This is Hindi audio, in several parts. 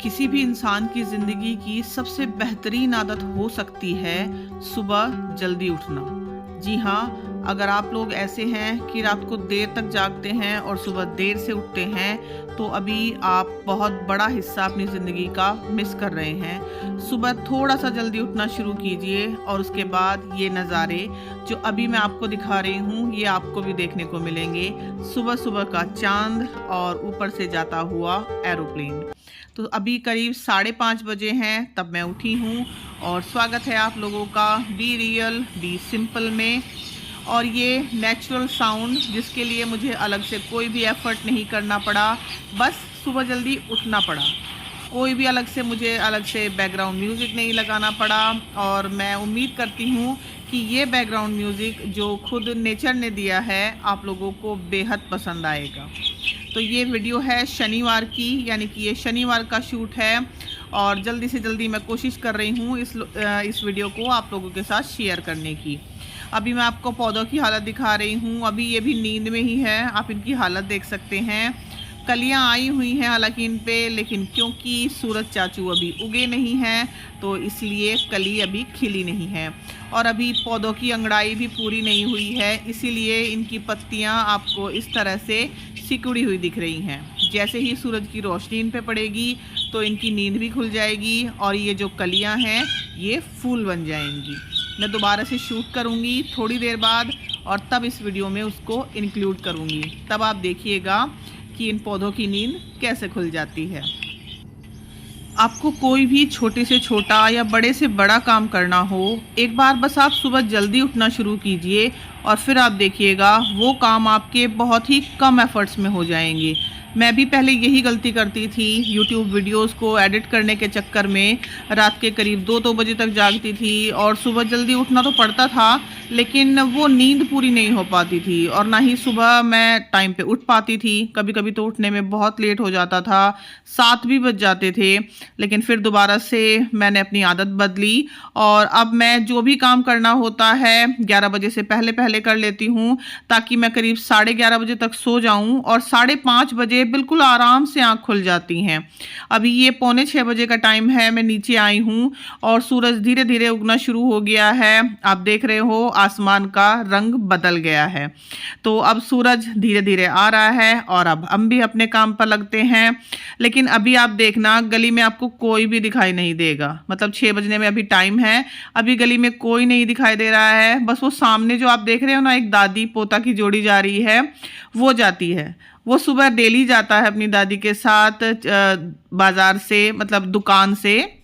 किसी भी इंसान की ज़िंदगी की सबसे बेहतरीन आदत हो सकती है सुबह जल्दी उठना। जी हाँ, अगर आप लोग ऐसे हैं कि रात को देर तक जागते हैं और सुबह देर से उठते हैं, तो अभी आप बहुत बड़ा हिस्सा अपनी ज़िंदगी का मिस कर रहे हैं। सुबह थोड़ा-सा जल्दी उठना शुरू कीजिए और उसके बाद ये नज़ारे जो अभी मैं आपको दिखा रही हूँ, ये आपको भी देखने को मिलेंगे। सुबह-सुबह का चाँद और ऊपर से जाता हुआ एरोप्लेन। तो अभी करीब 5:30 बजे हैं, तब मैं उठी हूँ और स्वागत है आप लोगों का बी रियल बी सिंपल में। और ये नेचुरल साउंड जिसके लिए मुझे अलग से कोई भी एफ़र्ट नहीं करना पड़ा, बस सुबह जल्दी उठना पड़ा। कोई भी मुझे अलग से बैकग्राउंड म्यूज़िक नहीं लगाना पड़ा और मैं उम्मीद करती हूँ कि ये बैकग्राउंड म्यूज़िक जो खुद नेचर ने दिया है, आप लोगों को बेहद पसंद आएगा। तो ये वीडियो है शनिवार की, यानी कि ये शनिवार का शूट है और जल्दी से जल्दी मैं कोशिश कर रही हूँ इस वीडियो को आप लोगों के साथ शेयर करने की। अभी मैं आपको पौधों की हालत दिखा रही हूँ, अभी ये भी नींद में ही है, आप इनकी हालत देख सकते हैं। कलियाँ आई हुई हैं हालांकि इन पे, लेकिन क्योंकि सूरज चाचू अभी उगे नहीं हैं तो इसलिए कली अभी खिली नहीं है। और अभी पौधों की अंगड़ाई भी पूरी नहीं हुई है, इसीलिए इनकी पत्तियां आपको इस तरह से सिकुड़ी हुई दिख रही हैं। जैसे ही सूरज की रोशनी इन पे पड़ेगी तो इनकी नींद भी खुल जाएगी और ये जो कलियां हैं ये फूल बन जाएंगी। मैं दोबारा से शूट करूँगी थोड़ी देर बाद और तब इस वीडियो में उसको इंक्लूड करूँगी, तब आप देखिएगा कि इन पौधों की नींद कैसे खुल जाती है। आपको कोई भी छोटे से छोटा या बड़े से बड़ा काम करना हो, एक बार बस आप सुबह जल्दी उठना शुरू कीजिए और फिर आप देखिएगा वो काम आपके बहुत ही कम एफर्ट्स में हो जाएंगे। मैं भी पहले यही गलती करती थी, यूट्यूब वीडियोस को एडिट करने के चक्कर में रात के करीब 2-2 बजे तक जागती थी और सुबह जल्दी उठना तो पड़ता था, लेकिन वो नींद पूरी नहीं हो पाती थी और ना ही सुबह मैं टाइम पे उठ पाती थी। कभी कभी तो उठने में बहुत लेट हो जाता था, 7 भी बज जाते थे। लेकिन फिर दोबारा से मैंने अपनी आदत बदली और अब मैं जो भी काम करना होता है 11 बजे से पहले पहले कर लेती हूँ, ताकि मैं करीब 11:30 बजे तक सो जाऊँ और 5:30 बजे बिल्कुल आराम से आँख खुल जाती हैं। अभी ये 5:45 बजे का टाइम है, मैं नीचे आई हूँ और सूरज धीरे धीरे उगना शुरू हो गया है। आप देख रहे हो आसमान का रंग बदल गया है, तो अब सूरज धीरे धीरे आ रहा है और अब हम भी अपने काम पर लगते हैं। लेकिन अभी आप देखना गली में आपको कोई भी दिखाई नहीं देगा, मतलब 6 बजने में अभी टाइम है, अभी गली में कोई नहीं दिखाई दे रहा है। बस वो सामने जो आप देख रहे हो ना, एक दादी पोता की जोड़ी जा रही है, वो जाती है। वो सुबह डेली जाता है अपनी दादी के साथ बाजार से, मतलब दुकान से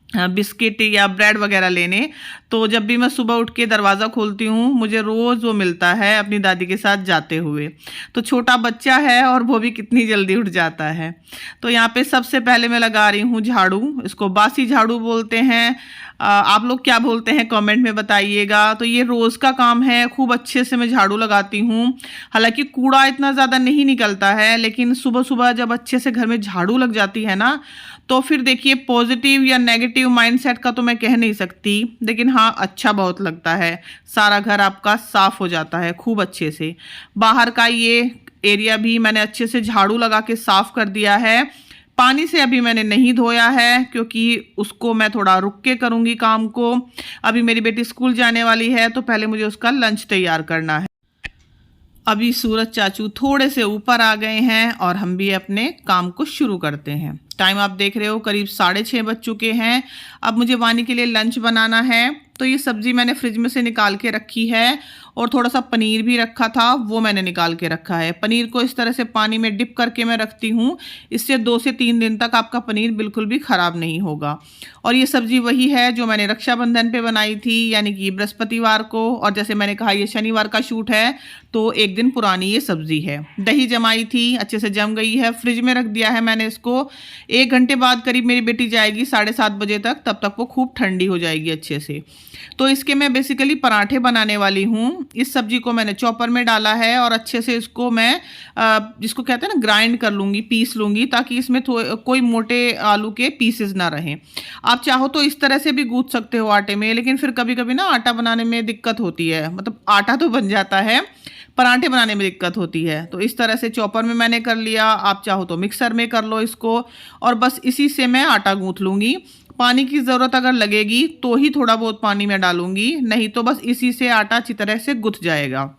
बिस्किट या ब्रेड वगैरह लेने। तो जब भी मैं सुबह उठ के दरवाज़ा खोलती हूँ, मुझे रोज़ वो मिलता है अपनी दादी के साथ जाते हुए। तो छोटा बच्चा है और वो भी कितनी जल्दी उठ जाता है। तो यहाँ पे सबसे पहले मैं लगा रही हूँ झाड़ू, इसको बासी झाड़ू बोलते हैं। आप लोग क्या बोलते हैं कमेंट में बताइएगा। तो ये रोज़ का काम है, खूब अच्छे से मैं झाड़ू लगाती हूँ। हालांकि कूड़ा इतना ज़्यादा नहीं निकलता है, लेकिन सुबह सुबह जब अच्छे से घर में झाड़ू लग जाती है ना, तो फिर देखिए पॉजिटिव या नेगेटिव माइंडसेट का तो मैं कह नहीं सकती, लेकिन हाँ अच्छा बहुत लगता है। सारा घर आपका साफ हो जाता है खूब अच्छे से। बाहर का ये एरिया भी मैंने अच्छे से झाड़ू लगा के साफ कर दिया है। पानी से अभी मैंने नहीं धोया है क्योंकि उसको मैं थोड़ा रुक के करूँगी काम को। अभी मेरी बेटी स्कूल जाने वाली है तो पहले मुझे उसका लंच तैयार करना है। अभी सूरज चाचू थोड़े से ऊपर आ गए हैं और हम भी अपने काम को शुरू करते हैं। टाइम आप देख रहे हो करीब 6:30 बज चुके हैं। अब मुझे वानी के लिए लंच बनाना है, तो ये सब्ज़ी मैंने फ्रिज में से निकाल के रखी है और थोड़ा सा पनीर भी रखा था, वो मैंने निकाल के रखा है। पनीर को इस तरह से पानी में डिप करके मैं रखती हूँ, इससे 2 से 3 दिन तक आपका पनीर बिल्कुल भी ख़राब नहीं होगा। और ये सब्ज़ी वही है जो मैंने रक्षाबंधन पे बनाई थी, यानी कि बृहस्पतिवार को। और जैसे मैंने कहा ये शनिवार का शूट है, तो 1 दिन पुरानी ये सब्ज़ी है। दही जमाई थी, अच्छे से जम गई है, फ्रिज में रख दिया है मैंने इसको। 1 घंटे बाद करीब मेरी बेटी जाएगी 7:30 बजे तक, तब तक वो खूब ठंडी हो जाएगी अच्छे से। तो इसके मैं बेसिकली पराठे बनाने वाली हूँ। इस सब्जी को मैंने चॉपर में डाला है और अच्छे से इसको मैं जिसको कहते हैं ना ग्राइंड कर लूँगी, पीस लूँगी, ताकि इसमें कोई मोटे आलू के पीसेस ना रहें। आप चाहो तो इस तरह से भी गूंथ सकते हो आटे में, लेकिन फिर कभी कभी ना आटा बनाने में दिक्कत होती है। मतलब आटा तो बन जाता है पराठे बनाने में दिक्कत होती है। तो इस तरह से चॉपर में मैंने कर लिया, आप चाहो तो मिक्सर में कर लो इसको, और बस इसी से मैं आटा गूँथ लूँगी। पानी की ज़रूरत अगर लगेगी तो ही थोड़ा बहुत पानी मैं डालूँगी, नहीं तो बस इसी से आटा अच्छी तरह से गुँथ जाएगा।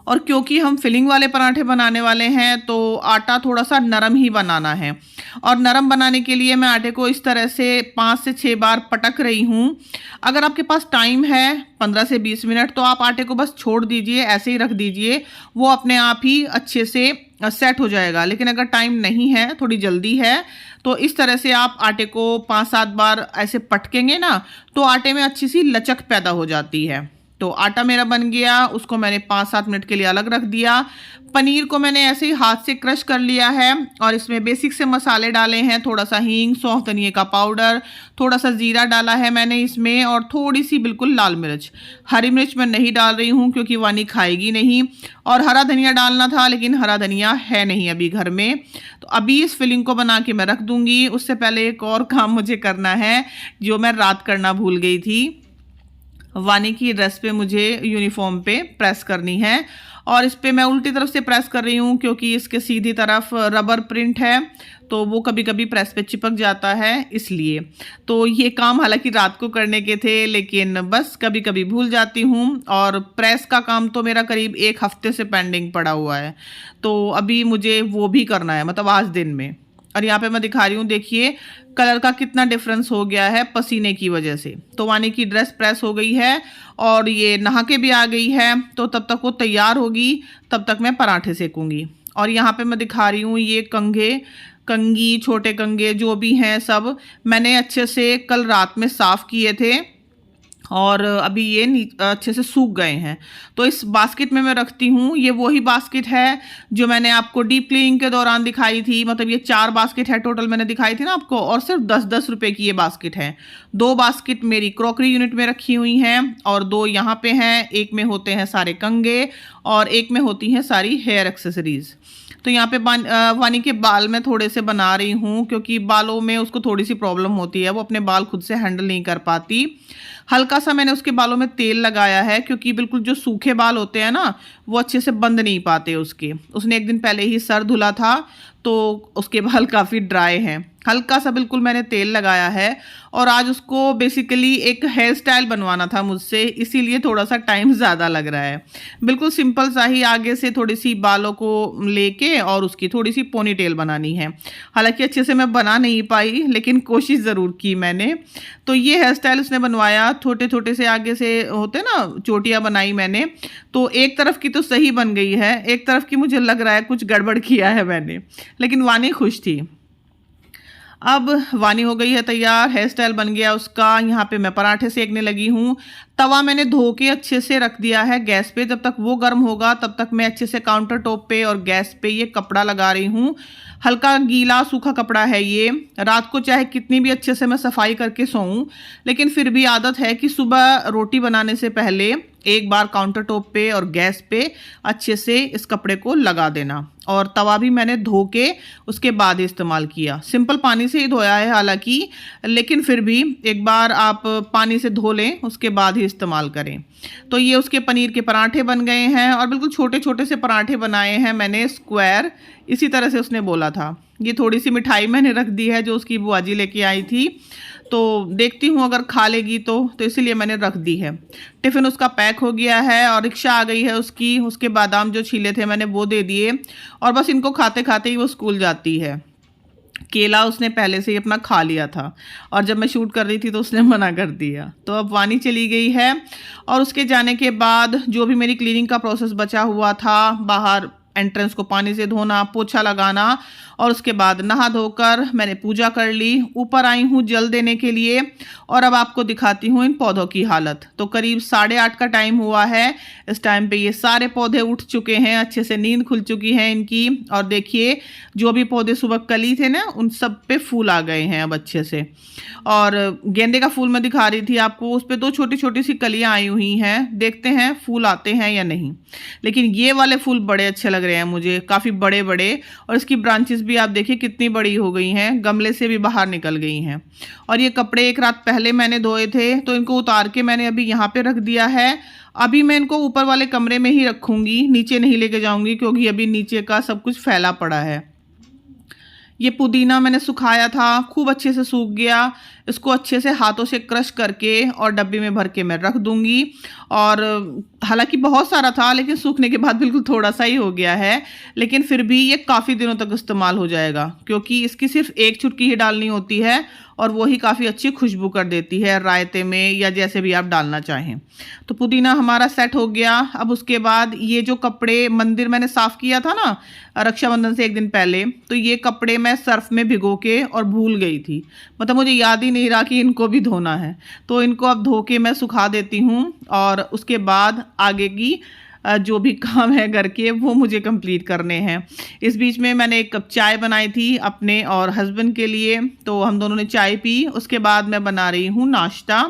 और क्योंकि हम फिलिंग वाले पराठे बनाने वाले हैं तो आटा थोड़ा सा नरम ही बनाना है, और नरम बनाने के लिए मैं आटे को इस तरह से 5 से 6 बार पटक रही हूँ। अगर आपके पास टाइम है 15 से 20 मिनट तो आप आटे को बस छोड़ दीजिए, ऐसे ही रख दीजिए, वो अपने आप ही अच्छे से सेट हो जाएगा। लेकिन अगर टाइम नहीं है, थोड़ी जल्दी है, तो इस तरह से आप आटे को 5-7 बार ऐसे पटकेंगे ना, तो आटे में अच्छी सी लचक पैदा हो जाती है। तो आटा मेरा बन गया, उसको मैंने 5-7 मिनट के लिए अलग रख दिया। पनीर को मैंने ऐसे ही हाथ से क्रश कर लिया है, और इसमें बेसिक से मसाले डाले हैं, थोड़ा सा हींग, सौंफ, धनिए का पाउडर, थोड़ा सा जीरा डाला है मैंने इसमें, और थोड़ी सी बिल्कुल लाल मिर्च। हरी मिर्च मैं नहीं डाल रही हूँ क्योंकि वानी खाएगी नहीं, और हरा धनिया डालना था लेकिन हरा धनिया है नहीं अभी घर में। तो अभी इस फिलिंग को बना के मैं रख दूँगी। उससे पहले एक और काम मुझे करना है जो मैं रात करना भूल गई थी। वानी की ड्रेस पे मुझे यूनिफॉर्म पे प्रेस करनी है, और इस पे मैं उल्टी तरफ से प्रेस कर रही हूँ क्योंकि इसके सीधी तरफ रबर प्रिंट है, तो वो कभी कभी प्रेस पे चिपक जाता है, इसलिए। तो ये काम हालांकि रात को करने के थे, लेकिन बस कभी कभी भूल जाती हूँ। और प्रेस का काम तो मेरा करीब 1 हफ्ते से पेंडिंग पड़ा हुआ है, तो अभी मुझे वो भी करना है, मतलब आज दिन में। और यहाँ पे मैं दिखा रही हूँ, देखिए कलर का कितना डिफरेंस हो गया है पसीने की वजह से। तो वानी की ड्रेस प्रेस हो गई है और ये नहा के भी आ गई है, तो तब तक वो तैयार होगी, तब तक मैं पराठे सेकूंगी। और यहाँ पे मैं दिखा रही हूँ ये कंगी, छोटे कंगे जो भी हैं सब मैंने अच्छे से कल रात में साफ़ किए थे, और अभी ये अच्छे से सूख गए हैं। तो इस बास्केट में मैं रखती हूँ। ये वही बास्केट है जो मैंने आपको डीप क्लीनिंग के दौरान दिखाई थी, मतलब ये 4 बास्केट है टोटल मैंने दिखाई थी ना आपको, और सिर्फ 10-10 रुपए की ये बास्केट है। 2 बास्केट मेरी क्रॉकरी यूनिट में रखी हुई हैं, और 2 यहाँ पे हैं। एक में होते हैं सारे कंगे, और एक में होती हैं सारी हेयर एक्सेसरीज। तो यहाँ पे वानी के बाल में थोड़े से बना रही हूँ, क्योंकि बालों में उसको थोड़ी सी प्रॉब्लम होती है, वो अपने बाल खुद से हैंडल नहीं कर पाती। हल्का सा मैंने उसके बालों में तेल लगाया है, क्योंकि बिल्कुल जो सूखे बाल होते हैं ना, वो अच्छे से बंद नहीं पाते उसने एक दिन पहले ही सर धुला था, तो उसके बाल काफ़ी ड्राई हैं। हल्का सा बिल्कुल मैंने तेल लगाया है, और आज उसको बेसिकली एक हेयर स्टाइल बनवाना था मुझसे, इसीलिए थोड़ा सा टाइम ज़्यादा लग रहा है। बिल्कुल सिंपल सा ही, आगे से थोड़ी सी बालों को लेके और उसकी थोड़ी सी पोनी टेल बनानी है। हालांकि अच्छे से मैं बना नहीं पाई, लेकिन कोशिश ज़रूर की मैंने। तो ये हेयर स्टाइल उसने बनवाया, छोटे छोटे से आगे से होते ना चोटियाँ बनाई मैंने। तो एक तरफ की तो सही बन गई है, एक तरफ की मुझे लग रहा है कुछ गड़बड़ किया है मैंने, लेकिन वानी खुश थी। अब वानी हो गई है तैयार, हेयर स्टाइल बन गया उसका। यहाँ पे मैं पराठे सेकने लगी हूँ। तवा मैंने धो के अच्छे से रख दिया है गैस पे, जब तक वो गर्म होगा तब तक मैं अच्छे से काउंटर टॉप पे और गैस पे ये कपड़ा लगा रही हूँ। हल्का गीला सूखा कपड़ा है ये। रात को चाहे कितनी भी अच्छे से मैं सफाई करके सोऊं, लेकिन फिर भी आदत है कि सुबह रोटी बनाने से पहले एक बार काउंटर टॉप पे और गैस पे अच्छे से इस कपड़े को लगा देना। और तवा भी मैंने धो के उसके बाद ही इस्तेमाल किया। सिंपल पानी से ही धोया है हालांकि, लेकिन फिर भी एक बार आप पानी से धो लें उसके बाद ही इस्तेमाल करें। तो ये उसके पनीर के पराठे बन गए हैं, और बिल्कुल छोटे छोटे से पराठे बनाए हैं मैंने स्क्वायर, इसी तरह से उसने बोला था। ये थोड़ी सी मिठाई मैंने रख दी है जो उसकी बुआ जी लेके आई थी, तो देखती हूँ अगर खा लेगी तो इसीलिए मैंने रख दी है। टिफ़िन उसका पैक हो गया है और रिक्शा आ गई है उसकी। उसके बादाम जो छीले थे मैंने वो दे दिए, और बस इनको खाते खाते ही वो स्कूल जाती है। केला उसने पहले से ही अपना खा लिया था, और जब मैं शूट कर रही थी तो उसने मना कर दिया। तो अब वानी चली गई है, और उसके जाने के बाद जो भी मेरी क्लीनिंग का प्रोसेस बचा हुआ था, बाहर एंट्रेंस को पानी से धोना, पोछा लगाना, और उसके बाद नहा धोकर मैंने पूजा कर ली। ऊपर आई हूँ जल देने के लिए, और अब आपको दिखाती हूँ इन पौधों की हालत। तो करीब 8:30 का टाइम हुआ है। इस टाइम पे ये सारे पौधे उठ चुके हैं, अच्छे से नींद खुल चुकी है इनकी। और देखिए जो भी पौधे सुबह कली थे ना, उन सब पे फूल आ गए हैं अब अच्छे से। और गेंदे का फूल मैं दिखा रही थी आपको, उस पर 2 छोटी छोटी सी कलियाँ आई हुई हैं। देखते हैं फूल आते हैं या नहीं। लेकिन ये वाले फूल बड़े अच्छे लग रहे हैं मुझे, काफ़ी बड़े बड़े, और इसकी ब्रांचेस भी आप देखिए कितनी बड़ी हो गई हैं, गमले से भी बाहर निकल गई हैं। और ये कपड़े एक रात पहले मैंने धोए थे, तो इनको उतार के मैंने अभी यहाँ पे रख दिया है। अभी मैं इनको ऊपर वाले कमरे में ही रखूँगी, नीचे नहीं लेके जाऊँगी क्योंकि अभी नीचे का सब कुछ फैला पड़ा है। ये पुदीना मैंने सुखाया था, खूब अच्छे से सूख गया। इसको अच्छे से हाथों से क्रश करके और डब्बे में भर के मैं रख दूंगी। और हालांकि बहुत सारा था, लेकिन सूखने के बाद बिल्कुल थोड़ा सा ही हो गया है, लेकिन फिर भी ये काफ़ी दिनों तक इस्तेमाल हो जाएगा क्योंकि इसकी सिर्फ एक चुटकी ही डालनी होती है और वो ही काफ़ी अच्छी खुशबू कर देती है रायते में या जैसे भी आप डालना चाहें। तो पुदीना हमारा सेट हो गया। अब उसके बाद ये जो कपड़े मंदिर मैंने साफ़ किया था ना रक्षाबंधन से एक दिन पहले, तो ये कपड़े मैं सर्फ में भिगो के और भूल गई थी, मतलब मुझे याद ही नहीं रहा कि इनको भी धोना है। तो इनको अब धो के मैं सुखा देती हूँ और उसके बाद आगे की जो भी काम है घर के वो मुझे कंप्लीट करने हैं। इस बीच में मैंने एक कप चाय बनाई थी अपने और हस्बैंड के लिए, तो हम दोनों ने चाय पी। उसके बाद मैं बना रही हूँ नाश्ता।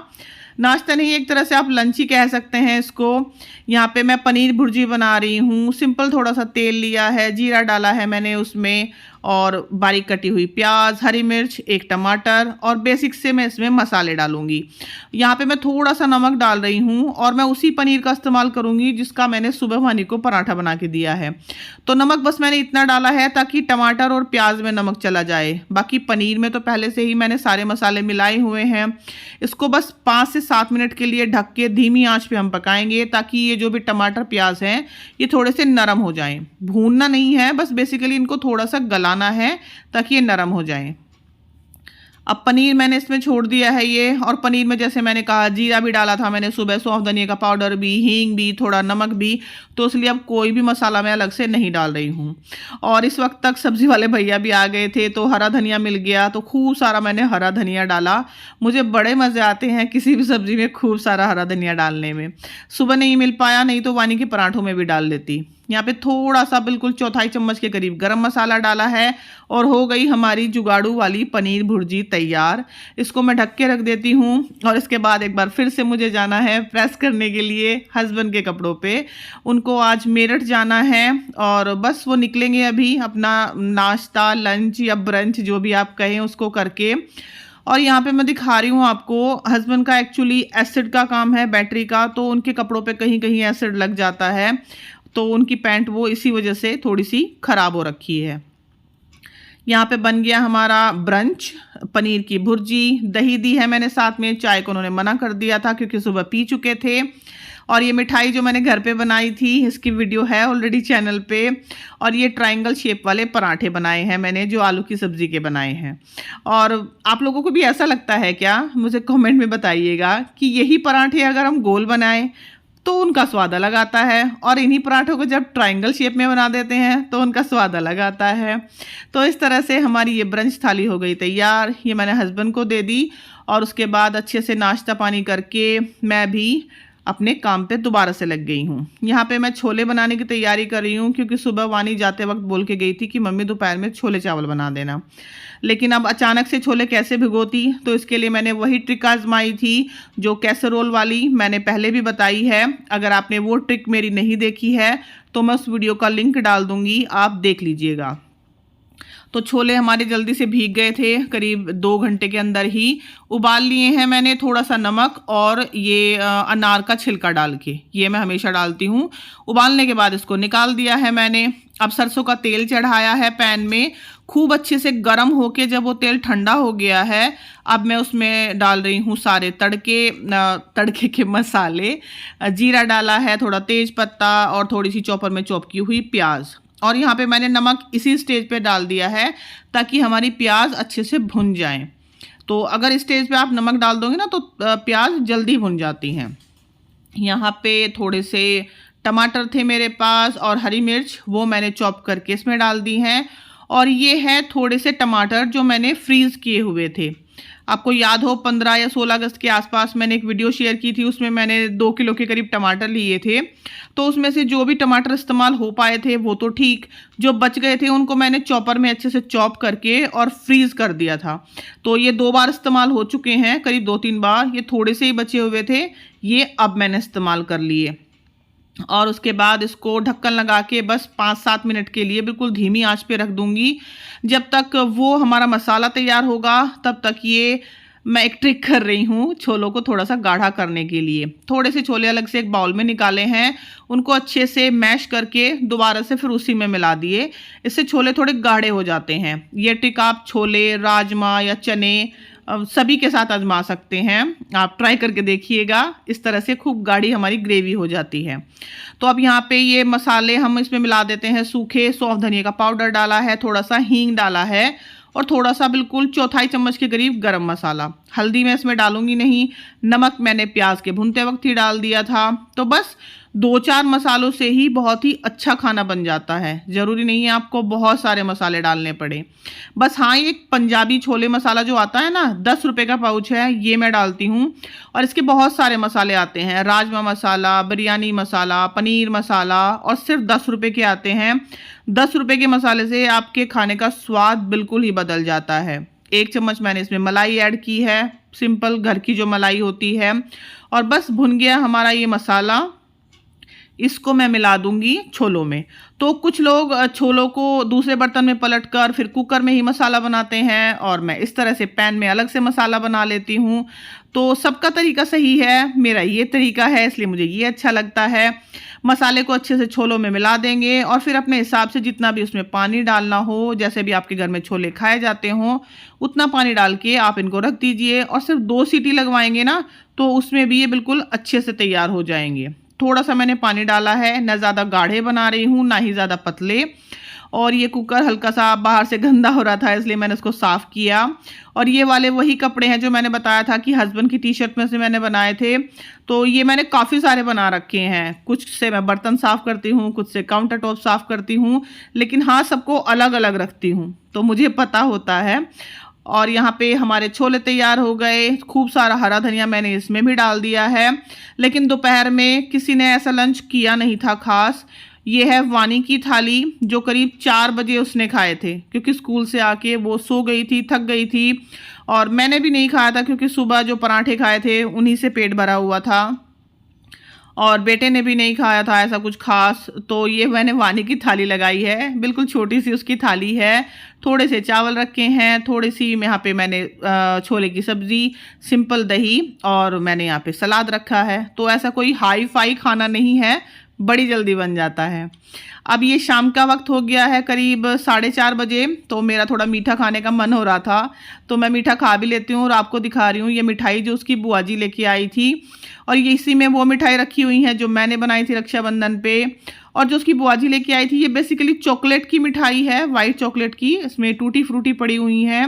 नाश्ता नहीं, एक तरह से आप लंच ही कह सकते हैं इसको। यहाँ पे मैं पनीर भुर्जी बना रही हूँ। सिंपल थोड़ा सा तेल लिया है, जीरा डाला है मैंने उसमें, और बारीक कटी हुई प्याज, हरी मिर्च, एक टमाटर, और बेसिक से मैं इसमें मसाले डालूंगी। यहाँ पे मैं थोड़ा सा नमक डाल रही हूँ और मैं उसी पनीर का इस्तेमाल करूँगी जिसका मैंने सुबह वानी को पराठा बना के दिया है। तो नमक बस मैंने इतना डाला है ताकि टमाटर और प्याज में नमक चला जाए। बाकी पनीर में तो पहले से ही मैंने सारे मसाले मिलाए हुए हैं। इसको बस 5 से 7 मिनट के लिए ढक के धीमी आंच पे हम पकाएंगे ताकि ये जो भी टमाटर प्याज हैं ये थोड़े से नरम हो जाएं। भूनना नहीं है, बस बेसिकली इनको थोड़ा सा गलाना है ताकि ये नरम हो जाएं। अब पनीर मैंने इसमें छोड़ दिया है ये, और पनीर में जैसे मैंने कहा जीरा भी डाला था मैंने सुबह, सौंफ धनिया का पाउडर भी, हींग भी, थोड़ा नमक भी, तो इसलिए अब कोई भी मसाला मैं अलग से नहीं डाल रही हूँ। और इस वक्त तक सब्जी वाले भैया भी आ गए थे तो हरा धनिया मिल गया, तो खूब सारा मैंने हरा धनिया डाला। मुझे बड़े मज़े आते हैं किसी भी सब्जी में खूब सारा हरा धनिया डालने में। सुबह नहीं मिल पाया, नहीं तो वानी के पराठों में भी डाल देती। यहाँ पे थोड़ा सा बिल्कुल 1/4 चम्मच के करीब गरम मसाला डाला है और हो गई हमारी जुगाड़ू वाली पनीर भुर्जी तैयार। इसको मैं ढक के रख देती हूँ और इसके बाद एक बार फिर से मुझे जाना है प्रेस करने के लिए हस्बैंड के कपड़ों पे। उनको आज मेरठ जाना है और बस वो निकलेंगे अभी अपना नाश्ता, लंच या ब्रंच जो भी आप कहें उसको करके। और यहाँ पे मैं दिखा रही हूँ आपको, हस्बैंड का एक्चुअली एसिड का काम है, बैटरी का, तो उनके कपड़ों पे कहीं कहीं एसिड लग जाता है, तो उनकी पैंट वो इसी वजह से थोड़ी सी ख़राब हो रखी है। यहाँ पे बन गया हमारा ब्रंच, पनीर की भुर्जी, दही दी है मैंने साथ में, चाय को उन्होंने मना कर दिया था क्योंकि सुबह पी चुके थे। और ये मिठाई जो मैंने घर पे बनाई थी इसकी वीडियो है ऑलरेडी चैनल पे। और ये ट्रायंगल शेप वाले पराठे बनाए हैं मैंने जो आलू की सब्ज़ी के बनाए हैं। और आप लोगों को भी ऐसा लगता है क्या, मुझे कमेंट में बताइएगा कि यही पराठे अगर हम गोल बनाएं तो उनका स्वाद अलग आता है, और इन्हीं पराठों को जब ट्रायंगल शेप में बना देते हैं तो उनका स्वाद अलग आता है। तो इस तरह से हमारी ये ब्रंच थाली हो गई तैयार। ये मैंने हस्बैंड को दे दी और उसके बाद अच्छे से नाश्ता पानी करके मैं भी अपने काम पे दोबारा से लग गई हूँ। यहाँ पे मैं छोले बनाने की तैयारी कर रही हूँ क्योंकि सुबह वानी जाते वक्त बोल के गई थी कि मम्मी दोपहर में छोले चावल बना देना। लेकिन अब अचानक से छोले कैसे भिगोती, तो इसके लिए मैंने वही ट्रिक आजमाई थी जो कैसरोल वाली मैंने पहले भी बताई है। अगर आपने वो ट्रिक मेरी नहीं देखी है तो मैं उस वीडियो का लिंक डाल दूँगी, आप देख लीजिएगा। तो छोले हमारे जल्दी से भीग गए थे, करीब 2 घंटे के अंदर ही उबाल लिए हैं मैंने, थोड़ा सा नमक और ये अनार का छिलका डाल के, ये मैं हमेशा डालती हूँ। उबालने के बाद इसको निकाल दिया है मैंने। अब सरसों का तेल चढ़ाया है पैन में, खूब अच्छे से गर्म होके जब वो तेल ठंडा हो गया है, अब मैं उसमें डाल रही हूँ सारे तड़के के मसाले। जीरा डाला है, थोड़ा तेज पत्ता और थोड़ी सी चॉपर में चॉप की हुई प्याज। और यहाँ पे मैंने नमक इसी स्टेज पे डाल दिया है ताकि हमारी प्याज अच्छे से भुन जाए। तो अगर इस स्टेज पे आप नमक डाल दोगे ना तो प्याज जल्दी भुन जाती हैं। यहाँ पे थोड़े से टमाटर थे मेरे पास और हरी मिर्च, वो मैंने चॉप करके इसमें डाल दी हैं। और ये है थोड़े से टमाटर जो मैंने फ्रीज़ किए हुए थे। आपको याद हो 15 या 16 अगस्त के आसपास मैंने एक वीडियो शेयर की थी, उसमें मैंने 2 किलो के करीब टमाटर लिए थे। तो उसमें से जो भी टमाटर इस्तेमाल हो पाए थे वो तो ठीक, जो बच गए थे उनको मैंने चॉपर में अच्छे से चॉप करके और फ्रीज़ कर दिया था। तो ये 2 बार इस्तेमाल हो चुके हैं, करीब 2-3 बार। ये थोड़े से ही बचे हुए थे, ये अब मैंने इस्तेमाल कर लिए। और उसके बाद इसको ढक्कन लगा के बस 5-7 मिनट के लिए बिल्कुल धीमी आंच पे रख दूंगी। जब तक वो हमारा मसाला तैयार होगा तब तक ये मैं एक ट्रिक कर रही हूँ छोलों को थोड़ा सा गाढ़ा करने के लिए। थोड़े से छोले अलग से एक बाउल में निकाले हैं, उनको अच्छे से मैश करके दोबारा से फिर उसी में मिला दिए। इससे छोले थोड़े गाढ़े हो जाते हैं। ये ट्रिक आप छोले, राजमा या चने सभी के साथ आजमा सकते हैं। आप ट्राई करके देखिएगा। इस तरह से खूब गाढ़ी हमारी ग्रेवी हो जाती है। तो अब यहाँ पे ये मसाले हम इसमें मिला देते हैं। सूखे सौंफ धनिया का पाउडर डाला है, थोड़ा सा हींग डाला है और थोड़ा सा बिल्कुल चौथाई चम्मच के करीब गरम मसाला। हल्दी मैं इसमें डालूंगी नहीं। नमक मैंने प्याज के भुनते वक्त ही डाल दिया था। तो बस 2-4 मसालों से ही बहुत ही अच्छा खाना बन जाता है। ज़रूरी नहीं है आपको बहुत सारे मसाले डालने पड़े। बस हाँ, ये पंजाबी छोले मसाला जो आता है ना, 10 रुपये का पाउच है, ये मैं डालती हूँ। और इसके बहुत सारे मसाले आते हैं, राजमा मसाला, बिरयानी मसाला, पनीर मसाला, और सिर्फ 10 रुपये के आते हैं। 10 रुपये के मसाले से आपके खाने का स्वाद बिल्कुल ही बदल जाता है। 1 चम्मच मैंने इसमें मलाई ऐड की है, सिंपल घर की जो मलाई होती है। और बस भुन गया हमारा ये मसाला, इसको मैं मिला दूंगी छोलों में। तो कुछ लोग छोलों को दूसरे बर्तन में पलटकर फिर कुकर में ही मसाला बनाते हैं, और मैं इस तरह से पैन में अलग से मसाला बना लेती हूँ। तो सबका तरीका सही है, मेरा ये तरीका है इसलिए मुझे ये अच्छा लगता है। मसाले को अच्छे से छोलों में मिला देंगे और फिर अपने हिसाब से जितना भी उसमें पानी डालना हो, जैसे भी आपके घर में छोले खाए जाते हों, उतना पानी डाल के आप इनको रख दीजिए। और सिर्फ 2 सीटी लगवाएंगे ना, तो उसमें भी ये बिल्कुल अच्छे से तैयार हो जाएंगे। थोड़ा सा मैंने पानी डाला है, ना ज़्यादा गाढ़े बना रही हूँ ना ही ज़्यादा पतले। और ये कुकर हल्का सा बाहर से गंदा हो रहा था, इसलिए मैंने इसको साफ़ किया। और ये वाले वही कपड़े हैं जो मैंने बताया था कि हस्बैंड की टी शर्ट में से मैंने बनाए थे। तो ये मैंने काफ़ी सारे बना रखे हैं। कुछ से मैं बर्तन साफ़ करती हूँ, कुछ से काउंटर टॉप साफ़ करती हूँ, लेकिन हाँ, सबको अलग अलग रखती हूँ, तो मुझे पता होता है। और यहाँ पे हमारे छोले तैयार हो गए। खूब सारा हरा धनिया मैंने इसमें भी डाल दिया है। लेकिन दोपहर में किसी ने ऐसा लंच किया नहीं था खास। ये है वानी की थाली, जो करीब 4 बजे उसने खाए थे, क्योंकि स्कूल से आके वो सो गई थी, थक गई थी। और मैंने भी नहीं खाया था, क्योंकि सुबह जो पराठे खाए थे उन्हीं से पेट भरा हुआ था, और बेटे ने भी नहीं खाया था ऐसा कुछ खास। तो ये मैंने वानी की थाली लगाई है, बिल्कुल छोटी सी उसकी थाली है। थोड़े से चावल रखे हैं, थोड़ी सी यहाँ पे मैंने छोले की सब्ज़ी, सिंपल दही, और मैंने यहाँ पे सलाद रखा है। तो ऐसा कोई हाई फाई खाना नहीं है, बड़ी जल्दी बन जाता है। अब ये शाम का वक्त हो गया है, करीब 4:30 बजे। तो मेरा थोड़ा मीठा खाने का मन हो रहा था, तो मैं मीठा खा भी लेती हूँ। और आपको दिखा रही हूँ ये मिठाई जो उसकी बुआ जी लेके आई थी, और ये इसी में वो मिठाई रखी हुई है जो मैंने बनाई थी रक्षाबंधन पे। और जो उसकी बुआ जी लेके आई थी, ये बेसिकली चॉकलेट की मिठाई है, वाइट चॉकलेट की। इसमें टूटी फ्रूटी पड़ी हुई है,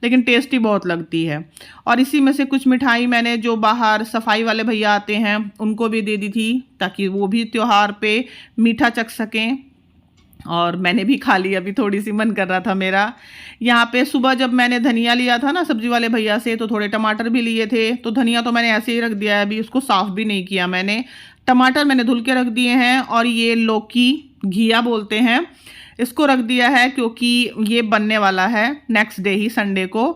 लेकिन टेस्टी बहुत लगती है। और इसी में से कुछ मिठाई मैंने जो बाहर सफाई वाले भैया आते हैं उनको भी दे दी थी, ताकि वो भी त्योहार पे मीठा चख सकें। और मैंने भी खा ली, अभी थोड़ी सी मन कर रहा था मेरा। यहाँ पे सुबह जब मैंने धनिया लिया था ना सब्जी वाले भैया से, तो थोड़े टमाटर भी लिए थे। तो धनिया तो मैंने ऐसे ही रख दिया है, अभी उसको साफ़ भी नहीं किया मैंने। टमाटर मैंने धुल के रख दिए हैं। और ये लौकी, घिया बोलते हैं, इसको रख दिया है क्योंकि ये बनने वाला है नेक्स्ट डे ही, संडे को।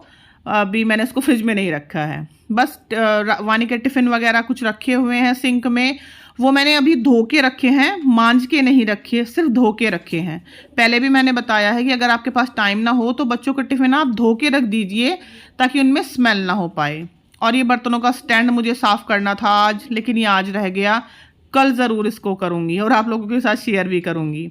अभी मैंने इसको फ्रिज में नहीं रखा है। बस वानी के टिफ़िन वगैरह कुछ रखे हुए हैं सिंक में, वो मैंने अभी धो के रखे हैं, मांज के नहीं रखे, सिर्फ धो के रखे हैं। पहले भी मैंने बताया है कि अगर आपके पास टाइम ना हो तो बच्चों के टिफ़िन आप धो के रख दीजिए, ताकि उनमें स्मेल ना हो पाए। और ये बर्तनों का स्टैंड मुझे साफ़ करना था आज, लेकिन ये आज रह गया। कल ज़रूर इसको करूँगी और आप लोगों के साथ शेयर भी करूँगी।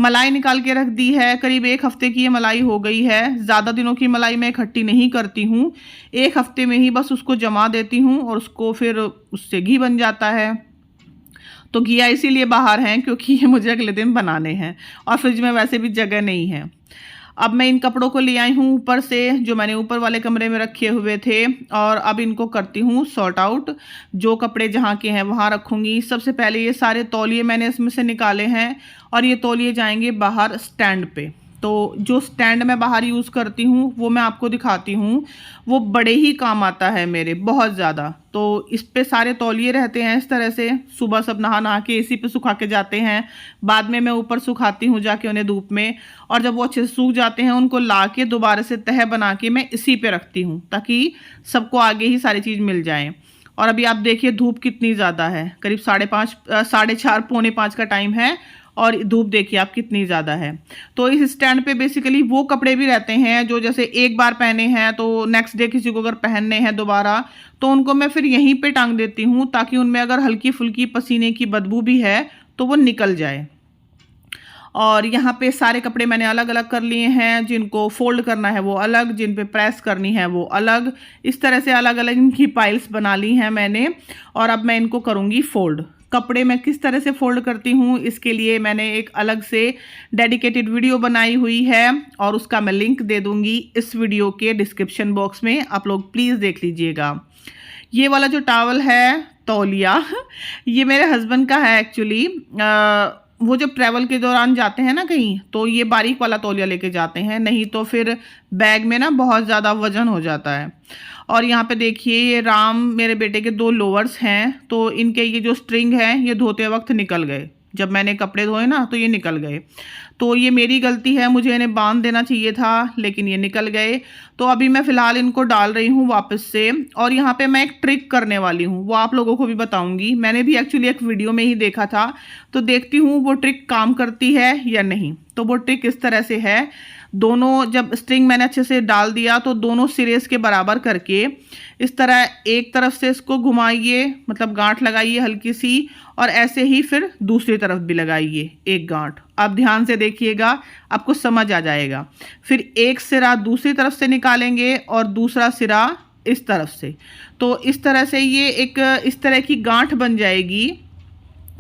मलाई निकाल के रख दी है, करीब 1 हफ्ते की ये मलाई हो गई है। ज़्यादा दिनों की मलाई मैं इकट्ठी नहीं करती हूँ, 1 हफ्ते में ही बस उसको जमा देती हूँ, और उसको फिर उससे घी बन जाता है। तो घिया इसीलिए बाहर हैं क्योंकि ये मुझे अगले दिन बनाने हैं, और फ्रिज में वैसे भी जगह नहीं है। अब मैं इन कपड़ों को ले आई हूँ ऊपर से, जो मैंने ऊपर वाले कमरे में रखे हुए थे, और अब इनको करती हूँ सॉर्ट आउट। जो कपड़े जहाँ के हैं वहाँ रखूँगी। सबसे पहले ये सारे तौलिए मैंने इसमें से निकाले हैं, और ये तौलिए जाएंगे बाहर स्टैंड पे। तो जो स्टैंड मैं बाहर यूज़ करती हूँ वो मैं आपको दिखाती हूँ, वो बड़े ही काम आता है मेरे, बहुत ज़्यादा। तो इस पे सारे तौलिए रहते हैं इस तरह से। सुबह सब नहा के एसी पे सुखा के जाते हैं, बाद में मैं ऊपर सुखाती हूँ जाके उन्हें धूप में। और जब वो अच्छे से सूख जाते हैं, उनको ला के दोबारा से तह बना के मैं इसी पे रखती हूँ, ताकि सबको आगे ही सारी चीज़ मिल जाए। और अभी आप देखिए धूप कितनी ज़्यादा है, करीब 5:30 4:30 पौने 5 का टाइम है और धूप देखिए आप कितनी ज़्यादा है। तो इस स्टैंड पे बेसिकली वो कपड़े भी रहते हैं जो जैसे एक बार पहने हैं तो नेक्स्ट डे किसी को अगर पहनने हैं दोबारा, तो उनको मैं फिर यहीं पे टांग देती हूँ ताकि उनमें अगर हल्की फुल्की पसीने की बदबू भी है तो वो निकल जाए। और यहाँ पे सारे कपड़े मैंने अलग अलग कर लिए हैं, जिनको फोल्ड करना है वो अलग, जिन पे प्रेस करनी है वो अलग। इस तरह से अलग अलग इनकी पाइल्स बना ली हैं मैंने और अब मैं इनको करूँगी फोल्ड। कपड़े मैं किस तरह से फोल्ड करती हूँ इसके लिए मैंने एक अलग से डेडिकेटेड वीडियो बनाई हुई है और उसका मैं लिंक दे दूँगी इस वीडियो के डिस्क्रिप्शन बॉक्स में, आप लोग प्लीज़ देख लीजिएगा। ये वाला जो टॉवल है तौलिया ये मेरे हस्बैंड का है एक्चुअली। वो जब ट्रैवल के दौरान जाते हैं ना कहीं तो ये बारीक वाला तौलिया लेके जाते हैं, नहीं तो फिर बैग में ना बहुत ज़्यादा वजन हो जाता है। और यहाँ पे देखिए ये राम मेरे बेटे के 2 लोअर्स हैं, तो इनके ये जो स्ट्रिंग है ये धोते वक्त निकल गए। जब मैंने कपड़े धोए ना तो ये निकल गए, तो ये मेरी गलती है, मुझे इन्हें बांध देना चाहिए था लेकिन ये निकल गए। तो अभी मैं फ़िलहाल इनको डाल रही हूँ वापस से। और यहाँ पे मैं एक ट्रिक करने वाली हूँ, वो आप लोगों को भी बताऊँगी। मैंने भी एक्चुअली एक वीडियो में ही देखा था, तो देखती हूँ वो ट्रिक काम करती है या नहीं। तो वो ट्रिक इस तरह से है, दोनों जब स्ट्रिंग मैंने अच्छे से डाल दिया तो दोनों सिरे इसके बराबर करके इस तरह एक तरफ से इसको घुमाइए, मतलब गांठ लगाइए हल्की सी, और ऐसे ही फिर दूसरी तरफ भी लगाइए एक गांठ। आप ध्यान से देखिएगा, आपको समझ आ जाएगा। फिर एक सिरा दूसरी तरफ से निकालेंगे और दूसरा सिरा इस तरफ से, तो इस तरह से ये एक इस तरह की गांठ बन जाएगी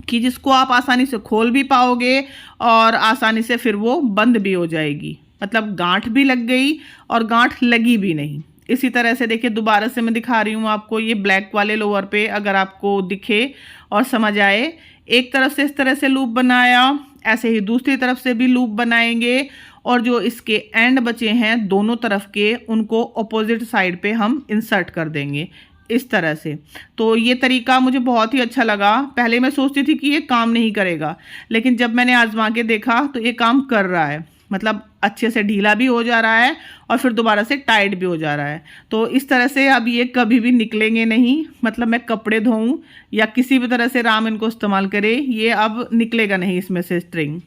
कि जिसको आप आसानी से खोल भी पाओगे और आसानी से फिर वो बंद भी हो जाएगी। मतलब गांठ भी लग गई और गांठ लगी भी नहीं। इसी तरह से देखिए दोबारा से मैं दिखा रही हूँ आपको, ये ब्लैक वाले लोअर पे अगर आपको दिखे और समझ आए, एक तरफ से इस तरह से लूप बनाया, ऐसे ही दूसरी तरफ से भी लूप बनाएंगे और जो इसके एंड बचे हैं दोनों तरफ के उनको अपोजिट साइड पे हम इंसर्ट कर देंगे इस तरह से। तो ये तरीका मुझे बहुत ही अच्छा लगा। पहले मैं सोचती थी कि ये काम नहीं करेगा, लेकिन जब मैंने आजमा के देखा तो ये काम कर रहा है। मतलब अच्छे से ढीला भी हो जा रहा है और फिर दोबारा से टाइट भी हो जा रहा है। तो इस तरह से अब ये कभी भी निकलेंगे नहीं, मतलब मैं कपड़े धोऊं या किसी भी तरह से राम इनको इस्तेमाल करे, ये अब निकलेगा नहीं इसमें से स्ट्रिंग।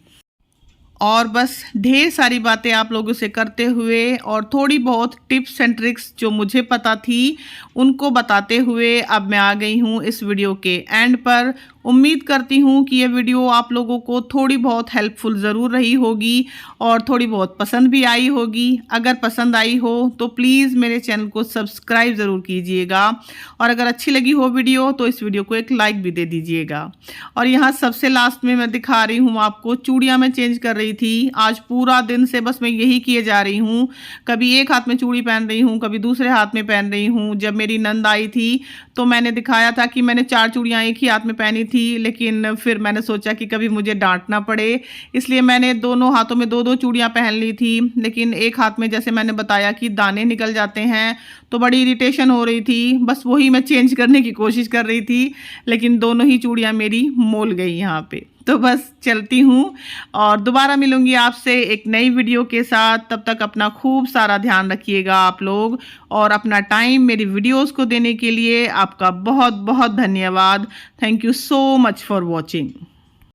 और बस ढेर सारी बातें आप लोगों से करते हुए और थोड़ी बहुत टिप्स एंड ट्रिक्स जो मुझे पता थी उनको बताते हुए अब मैं आ गई हूँ इस वीडियो के एंड पर। उम्मीद करती हूँ कि ये वीडियो आप लोगों को थोड़ी बहुत हेल्पफुल ज़रूर रही होगी और थोड़ी बहुत पसंद भी आई होगी। अगर पसंद आई हो तो प्लीज़ मेरे चैनल को सब्सक्राइब ज़रूर कीजिएगा और अगर अच्छी लगी हो वीडियो तो इस वीडियो को एक लाइक भी दे दीजिएगा। और यहाँ सबसे लास्ट में मैं दिखा रही हूँ आपको, चूड़ियाँ मैं चेंज कर रही थी। आज पूरा दिन से बस मैं यही किए जा रही हूँ, कभी एक हाथ में चूड़ी पहन रही हूँ, कभी दूसरे हाथ में पहन रही हूँ। जब मेरी नंद आई थी तो मैंने दिखाया था कि मैंने 4 चूड़ियाँ एक ही हाथ में पहनी थी, लेकिन फिर मैंने सोचा कि कभी मुझे डांटना पड़े, इसलिए मैंने दोनों हाथों में 2-2 चूड़ियाँ पहन ली थी। लेकिन एक हाथ में जैसे मैंने बताया कि दाने निकल जाते हैं तो बड़ी इरिटेशन हो रही थी, बस वही मैं चेंज करने की कोशिश कर रही थी, लेकिन दोनों ही चूड़ियाँ मेरी मोल गई यहाँ पे। तो बस चलती हूँ और दोबारा मिलूंगी आपसे एक नई वीडियो के साथ। तब तक अपना खूब सारा ध्यान रखिएगा आप लोग, और अपना टाइम मेरी वीडियोस को देने के लिए आपका बहुत बहुत धन्यवाद। Thank you so much for watching.